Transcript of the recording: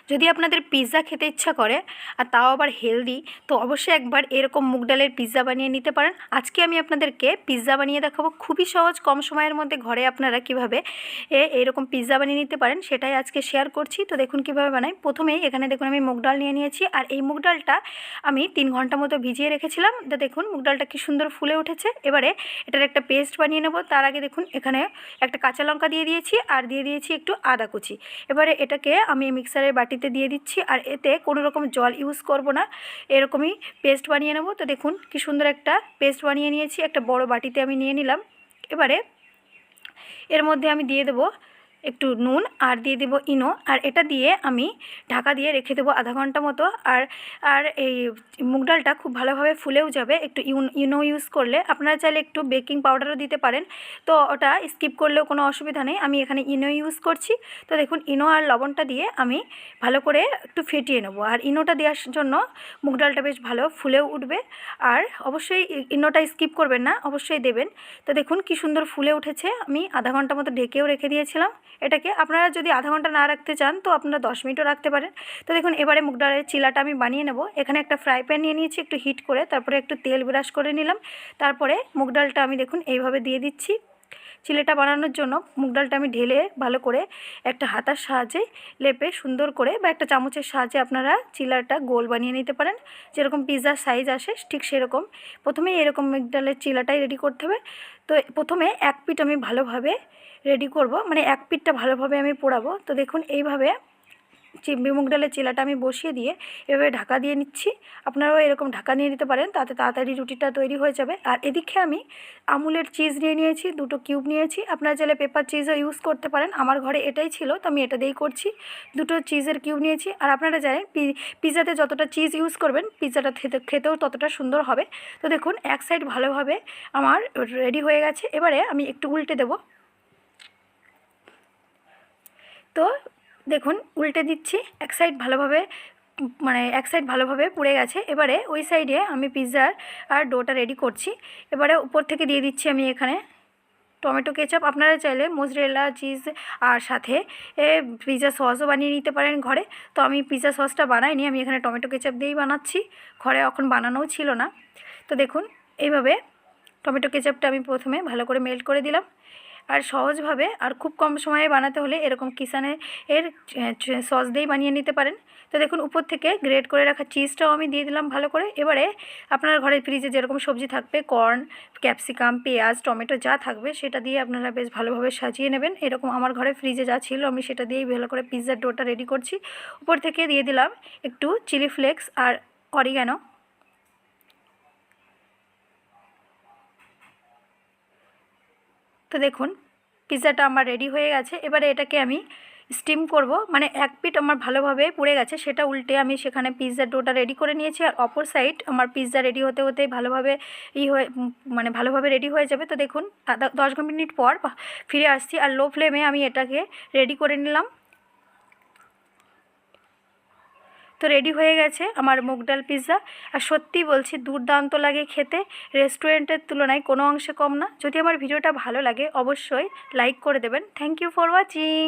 যদি আপনাদের পিৎজা খেতে ইচ্ছা করে আর তাও আবার হেলদি, তো অবশ্যই একবার এরকম মুগ ডালের পিৎজা বানিয়ে নিতে পারেন। আজকে আমি আপনাদেরকে পিৎজা বানিয়ে দেখাবো, খুবই সহজ, কম সময়ের মধ্যে ঘরে আপনারা কিভাবে এরকম পিৎজা বানিয়ে নিতে পারেন সেটাই আজকে শেয়ার করছি। তো দেখুন কিভাবে বানাই। প্রথমেই এখানে দেখুন আমি মুগ ডাল নিয়ে নিয়েছি, আর এই মুগ ডালটা আমি 3 ঘন্টা মতো ভিজিয়ে রেখেছিলাম। তো দেখুন মুগ ডালটা কি সুন্দর ফুলে উঠেছে। এবারে এটার একটা পেস্ট বানিয়ে নেব। তার আগে দেখুন এখানে একটা কাঁচা লঙ্কা দিয়ে দিয়েছি আর দিয়ে দিয়েছি একটু আদা কুচি। এবারে এটাকে আমি মিক্সারের বাটিতে দিয়ে দিচ্ছি, আর এতে কোনো রকম জল ইউজ করব না, এরকমই পেস্ট বানিয়ে নেব। তো দেখুন কি সুন্দর একটা পেস্ট বানিয়ে নিয়েছি, একটা বড় বাটিতে আমি নিয়ে নিলাম। এবারে এর মধ্যে আমি দিয়ে দেবো একটু নুন আর দিয়ে দেবো ইনো, আর এটা দিয়ে আমি ঢাকা দিয়ে রেখে দেবো আধা ঘন্টা মতো। আর আর এই মুগ ডালটা খুব ভালোভাবে ফুলেও যাবে একটু ইনো ইউজ করলে। আপনারা চাইলে একটু বেকিং পাউডারও দিতে পারেন, তো ওটা স্কিপ করলেও কোনো অসুবিধা নেই। আমি এখানে ইনো ইউজ করছি। তো দেখুন ইনো আর লবণটা দিয়ে আমি ভালো করে একটু ফেটিয়ে নেবো, আর ইনোটা দেওয়ার জন্য মুগ ডালটা বেশ ভালো ফুলেও উঠবে। আর অবশ্যই ইনোটা স্কিপ করবেন না, অবশ্যই দেবেন। তো দেখুন কি সুন্দর ফুলে উঠেছে। আমি আধা ঘন্টা মতো ঢেকেও রেখে দিয়েছিলাম এটাকে। আপনারা যদি আধা ঘন্টা না রাখতে চান তো আপনারা 10 মিনিটও রাখতে পারেন। তো দেখুন এবারে মুগ ডালের চিলাটা আমি বানিয়ে নেব। এখানে একটা ফ্রাই প্যান নিয়ে নিয়েছি, একটু হিট করে তারপরে একটু তেল ব্রাশ করে নিলাম। তারপরে মুগ ডালটা আমি দেখুন এইভাবে দিয়ে দিচ্ছি। চিলেটা বানানোর জন্য মুগ ডালটা আমি ঢেলে ভালো করে একটা হাতার সাহায্যে লেপে সুন্দর করে, বা একটা চামচের সাহায্যে আপনারা চিলাটা গোল বানিয়ে নিতে পারেন, যেরকম পিৎজার সাইজ আসে ঠিক সেরকম। প্রথমেই এরকম মুগ ডালের চিলাটাই রেডি করতে হবে। তো প্রথমে এক পিঠ আমি ভালোভাবে রেডি করব, মানে এক পিঠটা ভালোভাবে আমি পোড়াবো। তো দেখুন এইভাবে মুগ ডালের চিলাটা আমি বসিয়ে দিয়ে এভাবে ঢাকা দিয়ে নিচ্ছি। আপনারাও এরকম ঢাকা নিয়ে নিতে পারেন, তাতে তাড়াতাড়ি রুটিটা তৈরি হয়ে যাবে। আর এদিকে আমি আমুলের চিজ নিয়ে নিয়েছি, 2টো কিউব নিয়েছি। আপনারা চাইলে পেপার চিজও ইউজ করতে পারেন, আমার ঘরে এটাই ছিল তো আমি এটা দিয়েই করছি। 2টো চিজের কিউব নিয়েছি। আর আপনারা জানেন পিৎজাতে যতটা চিজ ইউজ করবেন পিৎজাটা খেতেও ততটা সুন্দর হবে। তো দেখুন এক সাইড ভালোভাবে আমার রেডি হয়ে গেছে। এবারে আমি একটু উল্টে দেব। তো দেখুন উল্টে দিচ্ছি, এক সাইড ভালোভাবে পুড়ে গেছে। এবারে ওই সাইডে আমি পিৎজার ডোটা রেডি করছি। এবারে উপর থেকে দিয়ে দিচ্ছি আমি এখানে টমেটো কেচাপ। আপনারা চাইলে মোজরেলা চিজ আর সাথে পিৎজা সসও বানিয়ে নিতে পারেন ঘরে। তো আমি পিৎজা সসটা বানাইনি, আমি এখানে টমেটো কেচাপ দিয়েই বানাচ্ছি, ঘরে এখন বানানোও ছিল না। তো দেখুন এইভাবে টমেটো কেচাপটা আমি প্রথমে ভালো করে মেল্ট করে দিলাম। আর সহজভাবে আর খুব কম সময়ে বানাতে হলে এরকম কিষানের সস দিয়েই বানিয়ে নিতে পারেন। তো দেখুন উপর থেকে গ্রেট করে রাখা চিজটাও আমি দিয়ে দিলাম ভালো করে। এবারে আপনার ঘরের ফ্রিজে যেরকম সবজি থাকবে, কর্ন, ক্যাপসিকাম, পেঁয়াজ, টমেটো যা থাকবে সেটা দিয়ে আপনারা বেশ ভালোভাবে সাজিয়ে নেবেন। এরকম আমার ঘরে ফ্রিজে যা ছিল আমি সেটা দিয়েই ভালো করে পিৎজার ডোটা রেডি করছি। উপর থেকে দিয়ে দিলাম একটু চিলি ফ্লেক্স আর অরিগ্যানো। তো দেখুন পিৎজাটা আমার রেডি হয়ে গেছে। এবারে এটাকে আমি স্টিম করব, মানে এক পিঠ আমার ভালোভাবে পুড়ে গেছে সেটা উল্টে আমি সেখানে পিৎজার ডোটা রেডি করে নিয়েছি। আর অপর সাইড আমার পিৎজা রেডি হতে হতেই ভালোভাবে ভালোভাবে রেডি হয়ে যাবে। তো দেখুন 10 মিনিট পর ফিরে আসছি, আর লো ফ্লেমে আমি এটাকে রেডি করে নিলাম। তো রেডি হয়ে গেছে আমার মুগ ডাল পিৎজা। আর সত্যি বলছি দুর্দান্ত লাগে খেতে, রেস্টুরেন্টের তুলনায় কোনো অংশে কম না। যদি আমার ভিডিওটা ভালো লাগে অবশ্যই লাইক করে দেবেন। Thank you for watching.